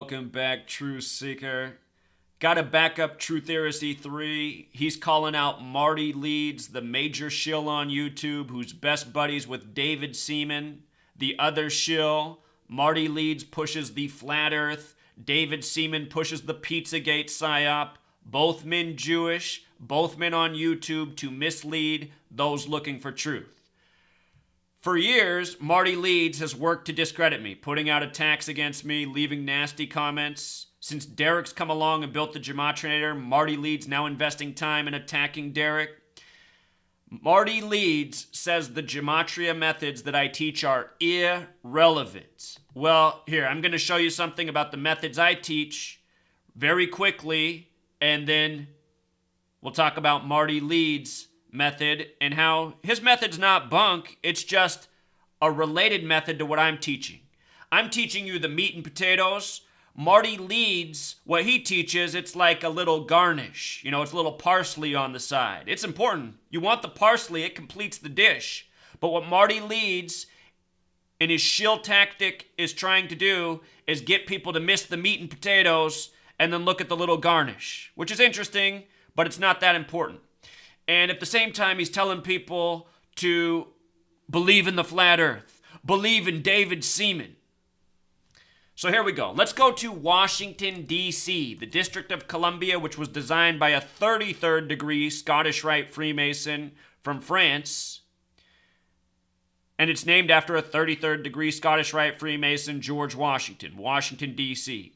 Welcome back, Truth Seeker. Got a backup Truth Heresy 3. He's calling out Marty Leeds, the major shill on YouTube, who's best buddies with David Seaman. The other shill, Marty Leeds pushes the flat earth. David Seaman pushes the Pizzagate psyop. Both men Jewish, both men on YouTube to mislead those looking for truth. For years, Marty Leeds has worked to discredit me, putting out attacks against me, leaving nasty comments. Since Derek's come along and built the Gematrinator, Marty Leeds now investing time in attacking Derek. Marty Leeds says the Gematria methods that I teach are irrelevant. Well, here, I'm going to show you something about the methods I teach very quickly, and then we'll talk about Marty Leeds' method and how his method's not bunk, it's just a related method to what I'm teaching. I'm teaching you the meat and potatoes. Marty Leeds, what he teaches, it's like a little garnish. You know, it's a little parsley on the side. It's important. You want the parsley, it completes the dish. But what Marty Leeds in his shill tactic is trying to do is get people to miss the meat and potatoes and then look at the little garnish, which is interesting, but it's not that important. And at the same time, he's telling people to believe in the flat earth, believe in David Seaman. So here we go. Let's go to Washington, D.C., the District of Columbia, which was designed by a 33rd degree Scottish Rite Freemason from France. And it's named after a 33rd degree Scottish Rite Freemason, George Washington, Washington, D.C.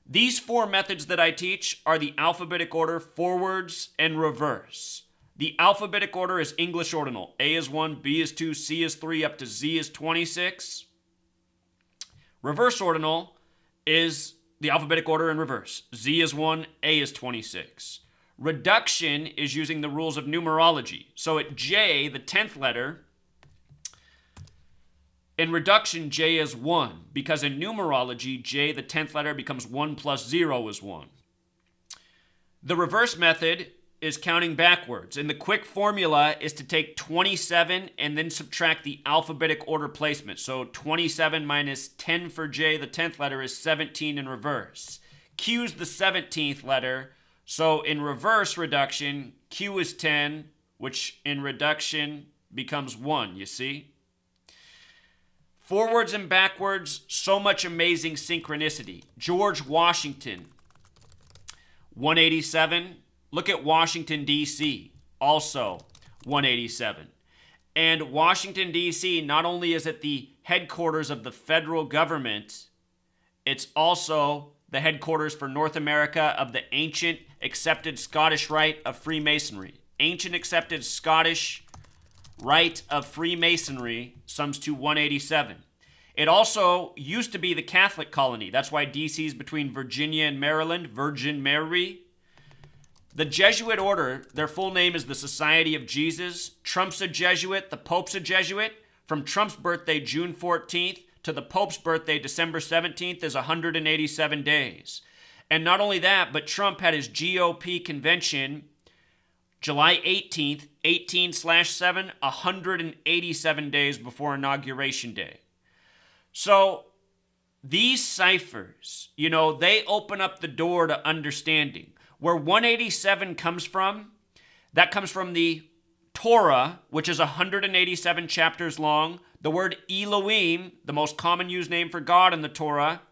These four methods that I teach are the alphabetic order forwards and reverse. The alphabetic order is English ordinal. A is 1, B is 2, C is 3, up to Z is 26. Reverse ordinal is the alphabetic order in reverse. Z is 1, A is 26. Reduction is using the rules of numerology. So at J, the 10th letter, in reduction, J is 1, because in numerology, J, the 10th letter, becomes 1 plus 0 is 1. The reverse method is counting backwards, and the quick formula is to take 27 and then subtract the alphabetic order placement. So 27 minus 10 for J, the 10th letter, is 17 in reverse. Q is the 17th letter, so in reverse reduction, Q is 10, which in reduction becomes 1, you see? Forwards and backwards, so much amazing synchronicity. George Washington, 187. Look at Washington, D.C., also 187. And Washington, D.C., not only is it the headquarters of the federal government, it's also the headquarters for North America of the ancient accepted Scottish Rite of Freemasonry. Ancient accepted Scottish Rite of Freemasonry sums to 187. It also used to be the Catholic colony. That's why D.C. is between Virginia and Maryland, Virgin Mary. The Jesuit order, their full name is the Society of Jesus. Trump's a Jesuit, the Pope's a Jesuit. From Trump's birthday, June 14th, to the Pope's birthday, December 17th, is 187 days. And not only that, but Trump had his GOP convention July 18th, 18/7, 187 days before Inauguration Day. So these ciphers, you know, they open up the door to understanding. Where 187 comes from, that comes from the Torah, which is 187 chapters long. The word Elohim, the most common used name for God in the Torah,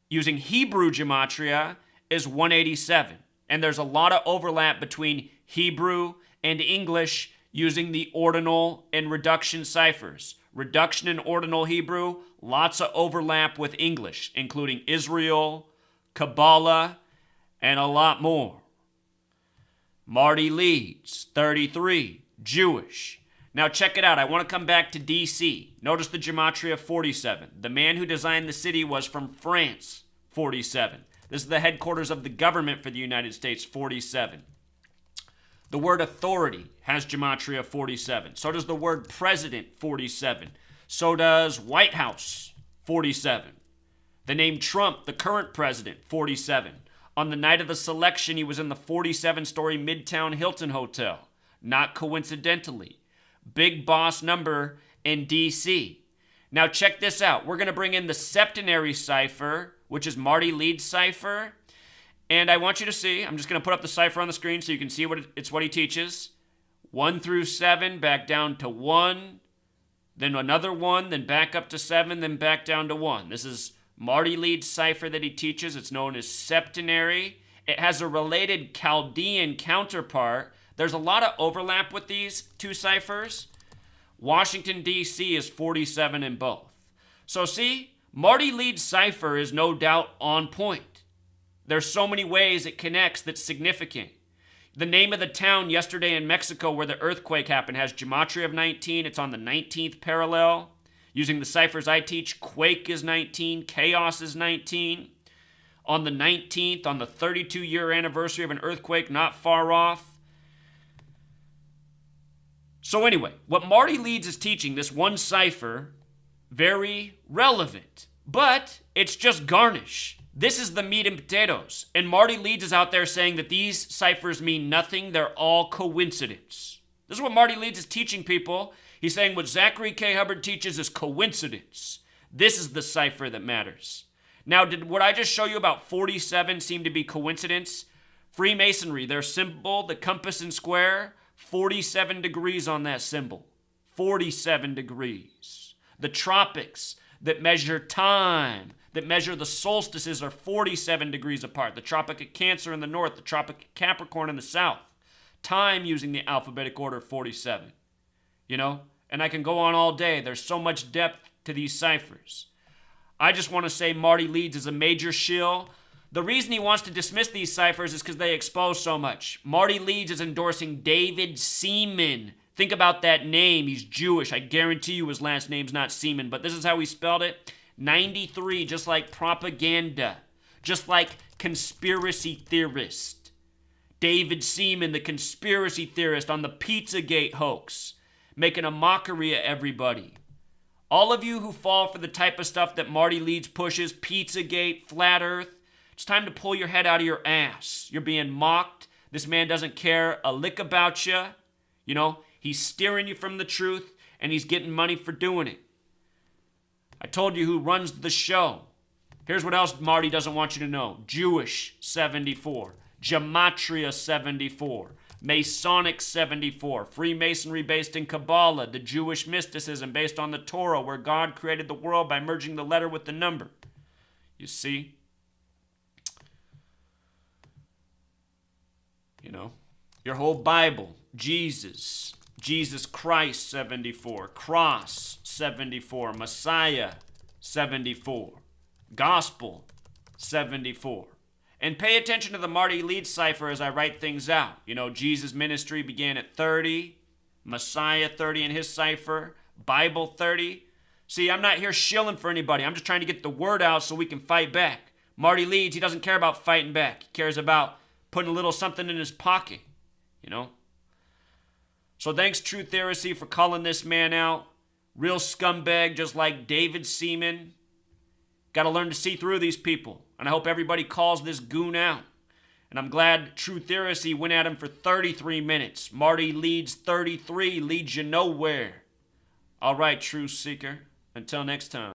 using Hebrew gematria, is 187. And there's a lot of overlap between Hebrew and English using the ordinal and reduction ciphers. Reduction and ordinal Hebrew, lots of overlap with English, including Israel, Kabbalah, and a lot more. Marty Leeds, 33, Jewish. Now check it out. I want to come back to D.C. Notice the Gematria 47. The man who designed the city was from France, 47. This is the headquarters of the government for the United States, 47. The word authority has Gematria 47. So does the word president, 47. So does White House, 47. The name Trump, the current president, 47. On the night of the selection, he was in the 47-story Midtown Hilton Hotel. Not coincidentally. Big boss number in D.C. Now check this out. We're going to bring in the septenary cipher, which is Marty Leeds' cipher. And I want you to see, I'm just going to put up the cipher on the screen so you can see what he teaches. 1 through 7, back down to 1, then another 1, then back up to 7, then back down to 1. This is Marty Leeds' cipher that he teaches. It's known as septenary. It has a related Chaldean counterpart. There's a lot of overlap with these two ciphers. Washington, D.C. is 47 in both. So see, Marty Leeds' cipher is no doubt on point. There's so many ways it connects that's significant. The name of the town yesterday in Mexico where the earthquake happened has gematria of 19. It's on the 19th parallel. Using the ciphers I teach, quake is 19, chaos is 19. On the 19th, on the 32-year anniversary of an earthquake not far off. So anyway, what Marty Leeds is teaching, this one cipher, very relevant. But it's just garnish. This is the meat and potatoes. And Marty Leeds is out there saying that these ciphers mean nothing. They're all coincidence. This is what Marty Leeds is teaching people. He's saying what Zachary K Hubbard teaches is coincidence. This is the cipher that matters. Now, did what I just show you about 47 seem to be coincidence? Freemasonry, their symbol, the compass and square, 47 degrees on that symbol. 47 degrees. The tropics that measure time, that measure the solstices, are 47 degrees apart. The Tropic of Cancer in the north, the Tropic of Capricorn in the south. Time using the alphabetic order 47. You know? And I can go on all day. There's so much depth to these ciphers. I just want to say Marty Leeds is a major shill. The reason he wants to dismiss these ciphers is because they expose so much. Marty Leeds is endorsing David Seaman. Think about that name. He's Jewish. I guarantee you his last name's not Seaman, but this is how he spelled it. 93, just like propaganda, just like conspiracy theorist. David Seaman, the conspiracy theorist on the Pizzagate hoax, making a mockery of everybody. All of you who fall for the type of stuff that Marty Leeds pushes, Pizzagate, Flat Earth, it's time to pull your head out of your ass. You're being mocked. This man doesn't care a lick about you. You know, he's steering you from the truth, and he's getting money for doing it. I told you who runs the show. Here's what else Marty doesn't want you to know. Jewish, 74. Gematria, 74. Masonic, 74. Freemasonry based in Kabbalah. The Jewish mysticism based on the Torah, where God created the world by merging the letter with the number. You see? You know? Your whole Bible. Jesus Christ, 74. Cross, 74. Messiah, 74. Gospel, 74. And pay attention to the Marty Leeds cipher as I write things out. You know, Jesus' ministry began at 30. Messiah, 30 in his cipher. Bible, 30. See, I'm not here shilling for anybody. I'm just trying to get the word out so we can fight back. Marty Leeds, he doesn't care about fighting back. He cares about putting a little something in his pocket, you know? So thanks, Truth Heresy, for calling this man out. Real scumbag, just like David Seaman. Got to learn to see through these people. And I hope everybody calls this goon out. And I'm glad Truth Heresy went at him for 33 minutes. Marty Leeds 33 leads you nowhere. All right, Truth Seeker. Until next time.